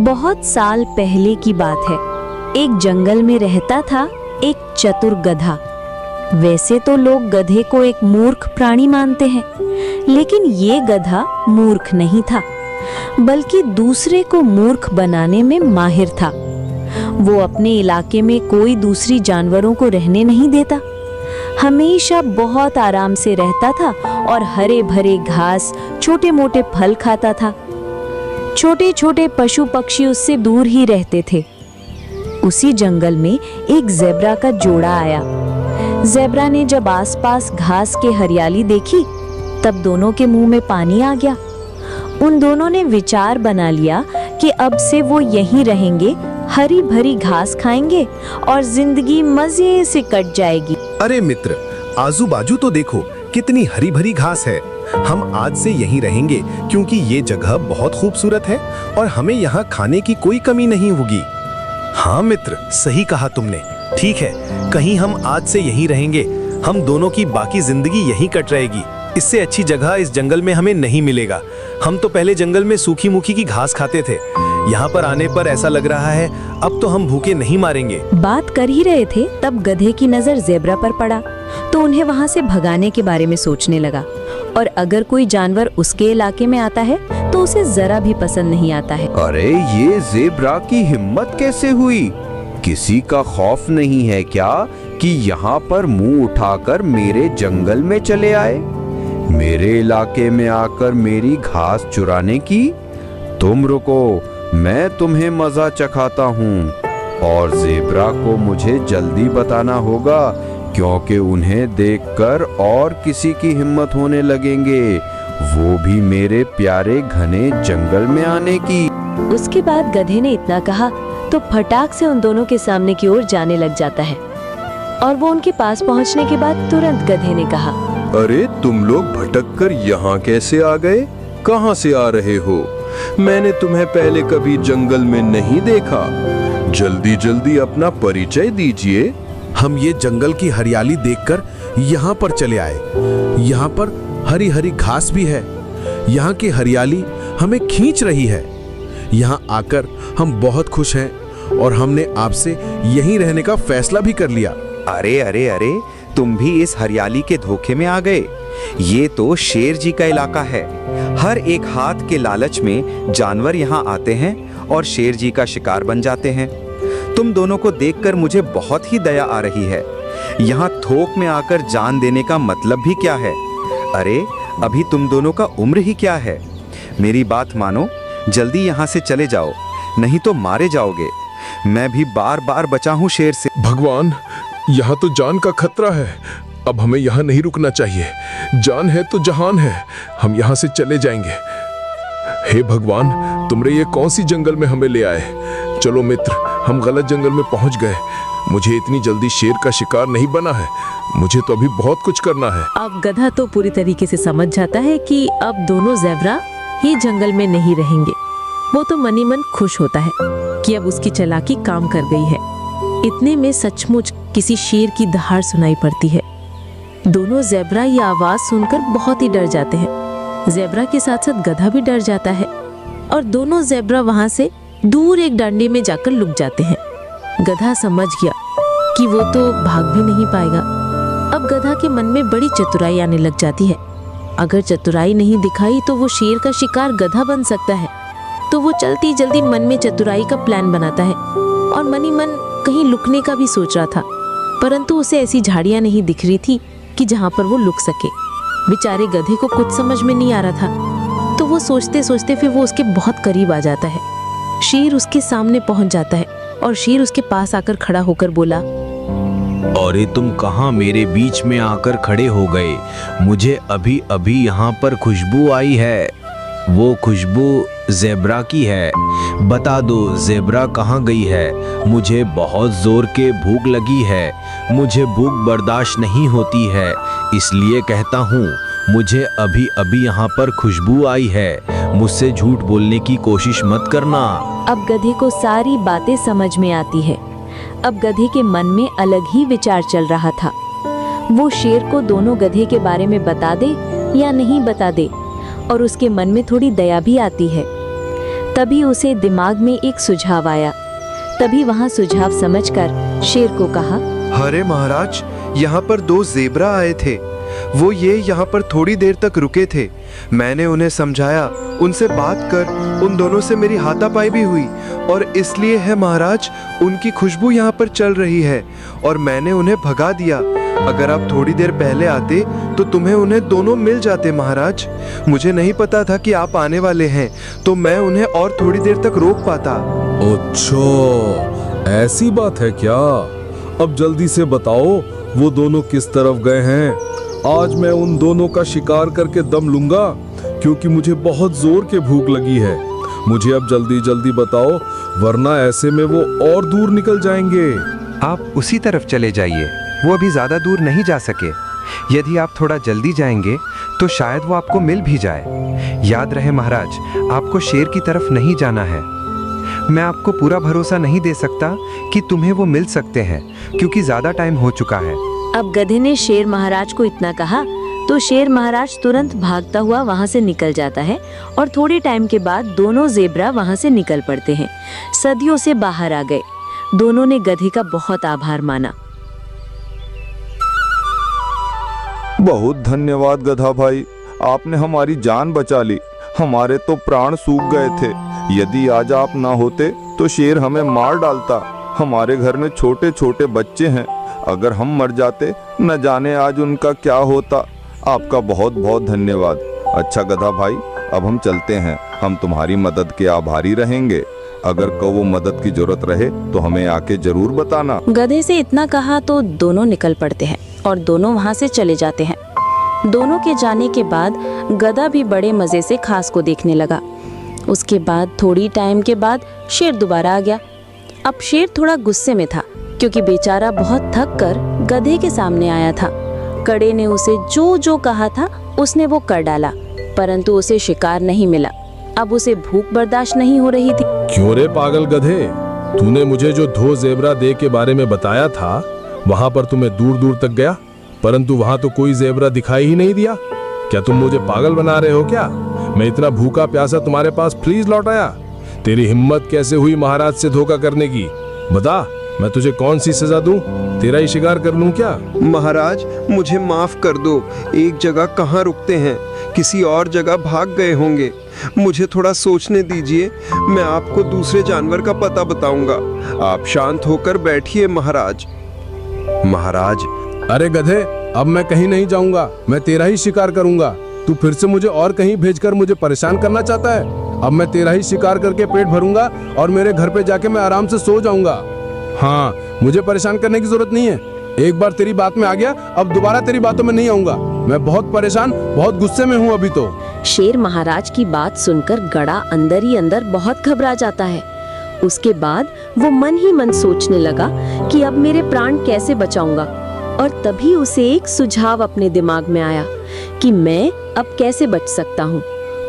बहुत साल पहले की बात है। एक जंगल में रहता था एक चतुर गधा। वैसे तो लोग गधे को एक मूर्ख प्राणी मानते हैं, लेकिन ये गधा मूर्ख नहीं था, बल्कि दूसरे को मूर्ख बनाने में माहिर था। वो अपने इलाके में कोई दूसरी जानवरों को रहने नहीं देता, हमेशा बहुत आराम से रहता था और हरे भरे घास, छोटे मोटे फल खाता था। छोटे छोटे पशु पक्षी उससे दूर ही रहते थे। उसी जंगल में एक ज़ेब्रा का जोड़ा आया। ज़ेब्रा ने जब आसपास घास के हरियाली देखी, तब दोनों के मुंह में पानी आ गया। उन दोनों ने विचार बना लिया कि अब से वो यहीं रहेंगे, हरी भरी घास खाएंगे और जिंदगी मजे से कट जाएगी। अरे मित्र, आजू बाजू तो देखो, कितनी हरी भरी घास है। हम आज से यहीं रहेंगे क्योंकि ये जगह बहुत खूबसूरत है और हमें यहाँ खाने की कोई कमी नहीं होगी। हाँ मित्र, सही कहा तुमने। ठीक है, कहीं हम आज से यहीं रहेंगे। हम दोनों की बाकी जिंदगी यहीं कट रहेगी। इससे अच्छी जगह इस जंगल में हमें नहीं मिलेगा। हम तो पहले जंगल में सूखी मुखी की घास खाते थे। यहाँ पर आने पर ऐसा लग रहा है अब तो हम भूखे नहीं मारेंगे। बात कर ही रहे थे, तब गधे की नजर ज़ेब्रा पर पड़ा तो उन्हें वहाँ से भगाने के बारे में सोचने लगा। और अगर कोई जानवर उसके इलाके में आता है तो उसे जरा भी पसंद नहीं आता है। अरे ये ज़ेब्रा की हिम्मत कैसे हुई? किसी का खौफ नहीं है क्या कि यहाँ पर मुंह उठाकर मेरे जंगल में चले आए, मेरे इलाके में आकर मेरी घास चुराने की? तुम रुको, मैं तुम्हें मजा चखाता हूँ। और ज़ेब्रा को मुझे जल्दी बताना होगा, क्योंकि उन्हें देखकर और किसी की हिम्मत होने लगेंगे, वो भी मेरे प्यारे घने जंगल में आने की। उसके बाद गधे ने इतना कहा तो फटाक से उन दोनों के सामने की ओर जाने लग जाता है। और वो उनके पास पहुंचने के बाद तुरंत गधे ने कहा, अरे तुम लोग भटक कर यहाँ कैसे आ गए? कहाँ से आ रहे हो? मैंने तुम्हें पहले कभी जंगल में नहीं देखा। जल्दी जल्दी अपना परिचय दीजिए। हम ये जंगल की हरियाली देखकर यहाँ पर चले आए। यहाँ पर हरी हरी घास भी है। यहाँ की हरियाली हमें खींच रही है। यहाँ आकर हम बहुत खुश हैं और हमने आपसे यहीं रहने का फैसला भी कर लिया। अरे अरे अरे, तुम भी इस हरियाली के धोखे में आ गए। ये तो शेर जी का इलाका है। हर एक हाथ के लालच में जानवर यहाँ आते हैं और शेर जी का शिकार बन जाते हैं। तुम दोनों को देखकर मुझे बहुत ही दया आ रही है। यहाँ थोक में आकर जान देने का मतलब भी क्या है? अरे अभी तुम दोनों का उम्र ही क्या है? मेरी बात मानो, जल्दी यहाँ से चले जाओ, नहीं तो मारे जाओगे। मैं भी बार बार बचा हूँ शेर से। भगवान, यहाँ तो जान का खतरा है। अब हमें यहाँ नहीं रुकना चाहिए। जान है तो जहान है। हम यहाँ से चले जाएंगे। हे भगवान, तुमरे ये कौन सी जंगल में हमें ले आए? चलो मित्र, हम गलत जंगल में पहुँच गए। मुझे इतनी जल्दी शेर का शिकार नहीं बना है। मुझे तो अभी बहुत कुछ करना है। अब गधा तो पूरी तरीके से समझ जाता है कि अब दोनों ज़ेब्रा ही जंगल में नहीं रहेंगे। वो तो मनी मन खुश होता है कि अब उसकी चालाकी काम कर गई है। इतने में सचमुच किसी शेर की दहाड़ सुनाई पड़ती है। दोनों ज़ेब्रा ये आवाज सुनकर बहुत ही डर जाते हैं। ज़ेब्रा के साथ साथ गधा भी डर जाता है और दोनों ज़ेब्रा वहां से दूर एक डांडे में जाकर लुक जाते हैं। गधा समझ गया कि वो तो भाग भी नहीं पाएगा। अब गधा के मन में बड़ी चतुराई आने लग जाती है। अगर चतुराई नहीं दिखाई तो वो शेर का शिकार गधा बन सकता है। तो वो चलती जल्दी मन में चतुराई का प्लान बनाता है और मनी मन कहीं लुकने का भी सोच रहा था, परंतु उसे ऐसी झाड़ियां नहीं दिख रही थी कि जहां पर वो लुक सके। बेचारे गधे को कुछ समझ में नहीं आ रहा था, तो वो सोचते सोचते फिर वो उसके बहुत करीब आ जाता है। शेर उसके सामने पहुंच जाता है और शेर उसके पास आकर खड़ा होकर बोला, अरे तुम कहाँ मेरे बीच में आकर खड़े हो गए? मुझे अभी अभी यहाँ पर खुशबू आई है। वो खुशबू ज़ेब्रा की है। बता दो ज़ेब्रा कहाँ गई है? मुझे बहुत जोर के भूख लगी है। मुझे भूख बर्दाश्त नहीं होती है, इसलिए कहता हूँ मुझे अभी अभी यहाँ पर खुशबू आई है। मुझसे झूठ बोलने की कोशिश मत करना। अब गधे को सारी बातें समझ में आती है। अब गधे के मन में अलग ही विचार चल रहा था। वो शेर को दोनों गधे के बारे में बता दे या नहीं बता दे, और उसके मन में थोड़ी दया भी आती है। तभी उसे दिमाग में एक सुझाव आया। तभी वहाँ सुझाव समझकर शेर को कहा, अरे महाराज, यहाँ पर 2 ज़ेब्रा आए थे। वो ये यहाँ पर थोड़ी देर तक रुके थे। मैंने उन्हें समझाया, उनसे बात कर उन दोनों से मेरी हाथापाई भी हुई और इसलिए है महाराज, उनकी खुशबू यहाँ पर चल रही है और मैंने उन्हें भगा दिया। अगर आप थोड़ी देर पहले आते तो तुम्हें उन्हें दोनों मिल जाते महाराज। मुझे नहीं पता था कि आप आने वाले हैं, तो मैं उन्हें और थोड़ी देर तक रोक पाता। अच्छा, ऐसी बात है क्या? अब जल्दी से बताओ वो दोनों किस तरफ गए हैं। आज मैं उन दोनों का शिकार करके दम लूंगा, क्योंकि मुझे बहुत जोर के भूख लगी है। मुझे अब जल्दी जल्दी बताओ, वरना ऐसे में वो और दूर निकल जाएंगे। आप उसी तरफ चले जाइए, वो अभी ज्यादा दूर नहीं जा सके। यदि आप थोड़ा जल्दी जाएंगे तो शायद वो आपको मिल भी जाए। याद रहे महाराज, आपको शेर की तरफ नहीं जाना है। मैं आपको पूरा भरोसा नहीं दे सकता कि तुम्हें वो मिल सकते हैं, क्योंकि ज्यादा टाइम हो चुका है। अब गधे ने शेर महाराज को इतना कहा तो शेर महाराज तुरंत भागता हुआ वहाँ से निकल जाता है और थोड़े टाइम के बाद दोनों ज़ेब्रा वहाँ से निकल पड़ते हैं। सदियों से बाहर आ गए। दोनों ने गधे का बहुत आभार माना। बहुत धन्यवाद गधा भाई, आपने हमारी जान बचा ली। हमारे तो प्राण सूख गए थे। यदि आज आप ना होते तो शेर हमें मार डालता। हमारे घर में छोटे छोटे बच्चे हैं, अगर हम मर जाते न जाने आज उनका क्या होता। आपका बहुत बहुत धन्यवाद। अच्छा गधा भाई, अब हम चलते हैं। हम तुम्हारी मदद के आभारी रहेंगे। अगर को मदद की जरूरत रहे तो हमें आके जरूर बताना। गधे से इतना कहा तो दोनों निकल पड़ते हैं और दोनों वहाँ से चले जाते हैं। दोनों के जाने के बाद गधा भी बड़े मजे से खास को देखने लगा। उसके बाद थोड़ी टाइम के बाद शेर दोबारा आ गया। अब शेर थोड़ा गुस्से में था, क्योंकि बेचारा बहुत थक कर गधे के सामने आया था। कड़े ने उसे जो जो कहा था उसने वो कर डाला, परंतु उसे शिकार नहीं मिला। अब उसे भूख बर्दाश्त नहीं हो रही थी। क्यों रे पागल गधे, तूने मुझे जो 2 ज़ेब्रा दे के बारे में बताया था, वहाँ पर तुम्हें दूर दूर तक गया, परंतु वहाँ तो कोई ज़ेब्रा दिखाई ही नहीं दिया। क्या तुम मुझे पागल बना रहे हो क्या? मैं इतना भूखा प्यासा तुम्हारे पास फ्रीज लौट आया। तेरी हिम्मत कैसे हुई महाराज से धोखा करने की? बता, मैं तुझे कौन सी सजा दूं? तेरा ही शिकार कर लूं क्या? महाराज, मुझे माफ कर दो। एक जगह कहाँ रुकते हैं, किसी और जगह भाग गए होंगे। मुझे थोड़ा सोचने दीजिए, मैं आपको दूसरे जानवर का पता बताऊंगा। आप शांत होकर बैठिए महाराज। महाराज, अरे गधे, अब मैं कहीं नहीं जाऊंगा, मैं तेरा ही शिकार करूंगा। तू फिर से मुझे और कहीं भेजकर मुझे परेशान करना चाहता है? अब मैं तेरा ही शिकार करके पेट भरूंगा और मेरे घर पे जाके मैं आराम से सो जाऊंगा। हाँ, मुझे परेशान करने की जरूरत नहीं है। एक बार तेरी बात में आ गया, अब दोबारा तेरी बातों में नहीं आऊंगा। मैं बहुत परेशान, बहुत गुस्से में हूँ अभी तो। शेर महाराज की बात सुनकर गधा अंदर ही अंदर बहुत घबरा जाता है। उसके बाद वो मन ही मन सोचने लगा कि अब मेरे प्राण कैसे बचाऊंगा। और तभी उसे एक सुझाव अपने दिमाग में आया कि मैं अब कैसे बच सकता हूँ,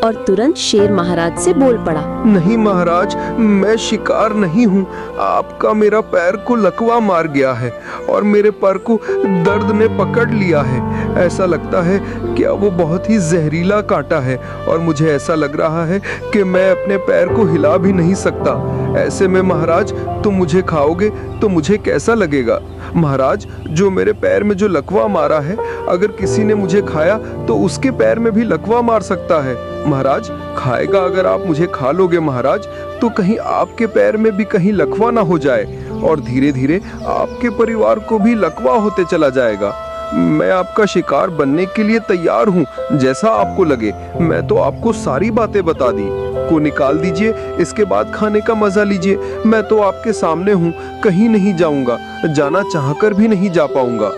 और तुरंत शेर महाराज से बोल पड़ा। नहीं महाराज, मैं शिकार नहीं हूँ। आपका मेरा पैर को लकवा मार गया है और मेरे पैर को दर्द ने पकड़ लिया है। ऐसा लगता है कि वो बहुत ही जहरीला कांटा है और मुझे ऐसा लग रहा है कि मैं अपने पैर को हिला भी नहीं सकता। ऐसे में महाराज, तुम मुझे खाओगे तो मुझे कैसा लगेगा? महाराज, जो मेरे पैर में जो लकवा मारा है, अगर किसी ने मुझे खाया तो उसके पैर में भी लकवा मार सकता है। महाराज, खाएगा अगर आप मुझे खा लोगे महाराज, तो कहीं आपके पैर में भी कहीं लकवा ना हो जाए और धीरे धीरे आपके परिवार को भी लकवा होते चला जाएगा। मैं आपका शिकार बनने के लिए तैयार हूँ, जैसा आपको लगे। मैं तो आपको सारी बातें बता दी। को निकाल दीजिए, इसके बाद खाने का मजा लीजिए। मैं तो आपके सामने हूँ, कहीं नहीं जाऊंगा, जाना चाहकर भी नहीं जा पाऊंगा।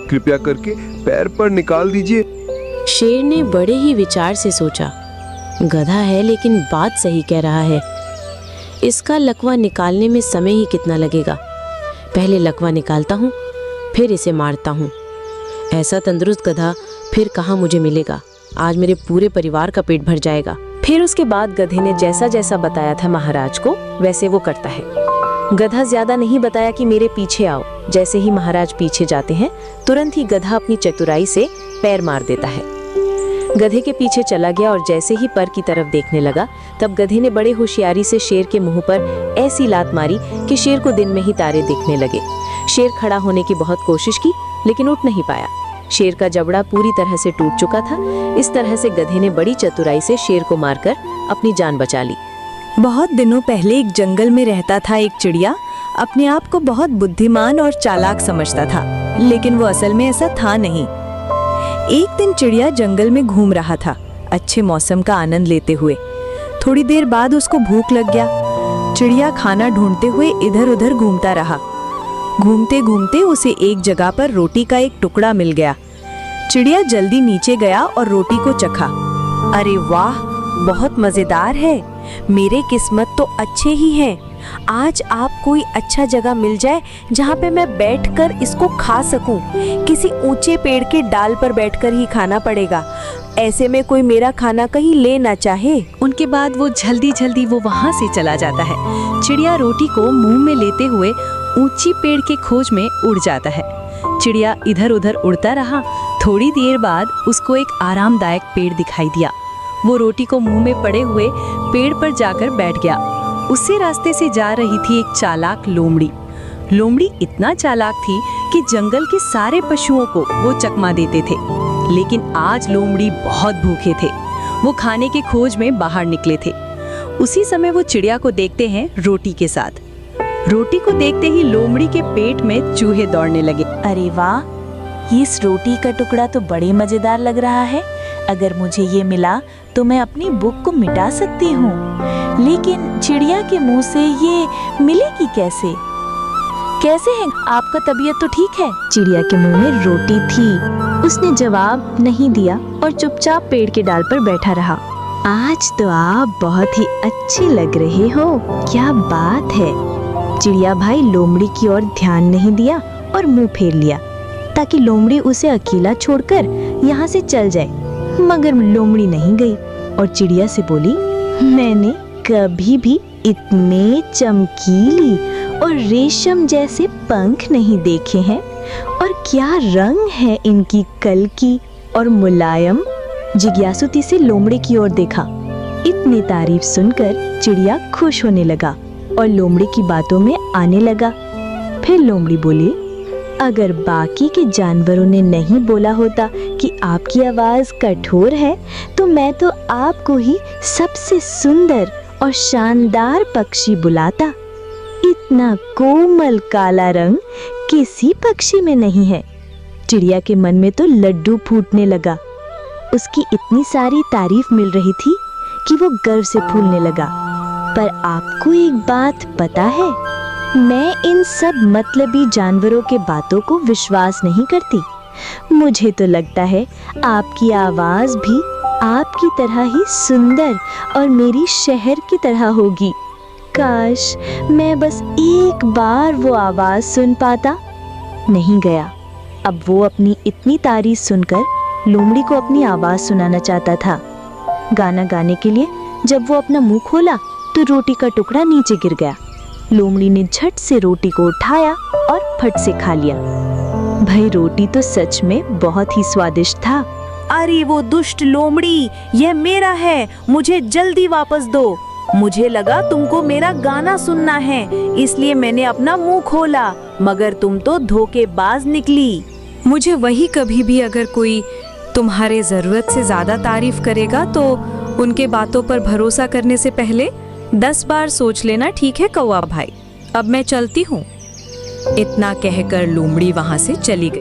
कृपया करके पैर पर निकाल दीजिए। शेर ने बड़े ही विचार से सोचा, गधा है लेकिन बात सही कह रहा है। इसका लकवा निकालने में समय ही कितना लगेगा। पहले लकवा निकालता हूँ, फिर इसे मारता हूँ। ऐसा तंदुरुस्त गधा फिर कहाँ मुझे मिलेगा। आज मेरे पूरे परिवार का पेट भर जाएगा। फिर उसके बाद गधे ने जैसा जैसा बताया था महाराज को, वैसे वो करता है। गधा ज्यादा नहीं बताया कि मेरे पीछे आओ। जैसे ही महाराज पीछे जाते हैं, तुरंत ही गधा अपनी चतुराई से पैर मार देता है। गधे के पीछे चला गया और जैसे ही पर की तरफ देखने लगा, तब गधे ने बड़े होशियारी से शेर के मुंह पर ऐसी लात मारी कि शेर को दिन में ही तारे दिखने लगे। शेर खड़ा होने की बहुत कोशिश की, लेकिन उठ नहीं पाया। शेर का जबड़ा पूरी तरह से टूट चुका था। इस तरह से गधे ने बड़ी चतुराई से शेर को मारकर अपनी जान बचा ली। बहुत दिनों पहले एक जंगल में रहता था एक चिड़िया। अपने आप को बहुत बुद्धिमान और चालाक समझता था, लेकिन वो असल में ऐसा था नहीं। एक दिन चिड़िया जंगल में घूम रहा था, अच्छे मौसम का आनंद लेते हुए। थोड़ी देर बाद उसको भूख लग गया। चिड़िया खाना ढूंढते हुए इधर उधर घूमता रहा। घूमते घूमते उसे एक जगह पर रोटी का एक टुकड़ा मिल गया। चिड़िया जल्दी नीचे गया और रोटी को चखा। अरे वाह, बहुत मजेदार है। मेरे किस्मत तो अच्छे ही हैं। आज आप कोई अच्छा जगह मिल जाए जहाँ पे मैं बैठकर इसको खा सकूं। किसी ऊंचे पेड़ के डाल पर बैठकर ही खाना पड़ेगा, ऐसे में कोई मेरा खाना कहीं ले ना चाहे। उनके बाद वो जल्दी जल्दी वहां से चला जाता है। चिड़िया रोटी को मुंह में लेते हुए ऊंची पेड़ के खोज में उड़ जाता है। चिड़िया इधर उधर उड़ता रहा। थोड़ी देर बाद उसको एक आरामदायक पेड़ दिखाई दिया। वो रोटी को मुंह में पड़े हुए पेड़ पर जाकर बैठ गया। उसी रास्ते से जा रही थी एक चालाक लोमड़ी। लोमड़ी इतना चालाक थी कि जंगल के सारे पशुओं को वो चकमा देते थे। लेकिन आज लोमड़ी बहुत भूखे थे। वो खाने के खोज में बाहर निकले थे। उसी समय वो चिड़िया को देखते हैं रोटी के साथ। रोटी को देखते ही लोमड़ी के पेट में चूहे दौड़ने लगे। अरे वाह, इस रोटी का टुकड़ा तो बड़े मजेदार लग रहा है। अगर मुझे ये मिला तो मैं अपनी भूख को मिटा सकती हूँ। लेकिन चिड़िया के मुंह से ये मिलेगी कैसे? कैसे है आपका? तबीयत तो ठीक है? चिड़िया के मुंह में रोटी थी। उसने जवाब नहीं दिया और चुपचाप पेड़ के डाल पर बैठा रहा। आज तो आप बहुत ही अच्छे लग रहे हो। क्या बात है? चिड़िया भाई लोमड़ी की ओर ध्यान नहीं दिया और मुंह फेर लिया ताकि लोमड़ी उसे अकेला छोड़कर यहाँ से चल जाए। मगर लोमड़ी नहीं गई और चिड़िया से बोली, मैंने कभी भी इतने चमकीली और रेशम जैसे पंख नहीं देखे हैं। और क्या रंग है इनकी कल की और मुलायम। जिज्ञासुती से लोमड़ी की ओर देखा। इतनी तारीफ सुनकर चिड़िया खुश होने लगा और लोमड़ी की बातों में आने लगा। फिर लोमड़ी बोली, अगर बाकी के जानवरों ने नहीं बोला होता कि आपकी आवाज कठोर है, तो मैं तो आपको ही सबसे सुंदर और शानदार पक्षी बुलाता। इतना कोमल काला रंग किसी पक्षी में नहीं है। चिड़िया के मन में तो लड्डू फूटने लगा। उसकी इतनी सारी तारीफ मिल रही थी कि वो गर्व से फूलने लगा। पर आपको एक बात पता है, मैं इन सब मतलबी जानवरों के बातों को विश्वास नहीं करती। मुझे तो लगता है आपकी आवाज भी आपकी तरह ही सुंदर और मेरी शहर की तरह होगी। काश मैं बस एक बार वो आवाज सुन पाता। नहीं गया। अब वो अपनी इतनी तारीफ सुनकर लोमड़ी को अपनी आवाज सुनाना चाहता था। गाना गाने के लिए जब वो अपना मुंह खोला तो रोटी का टुकड़ा नीचे गिर गया। लोमड़ी ने झट से रोटी को उठाया और फट से खा लिया। भाई रोटी तो सच में बहुत ही स्वादिष्ट था। अरे वो दुष्ट लोमड़ी, यह मेरा है, मुझे जल्दी वापस दो। मुझे लगा तुमको मेरा गाना सुनना है, इसलिए मैंने अपना मुंह खोला, मगर तुम तो धोखेबाज निकली। मुझे वही कभी भी अगर कोई तुम्हारे जरूरत से ज्यादा तारीफ करेगा तो उनके बातों पर भरोसा करने से पहले 10 बार सोच लेना, ठीक है कौवा भाई? अब मैं चलती हूँ। इतना कहकर लोमड़ी वहां से चली गई।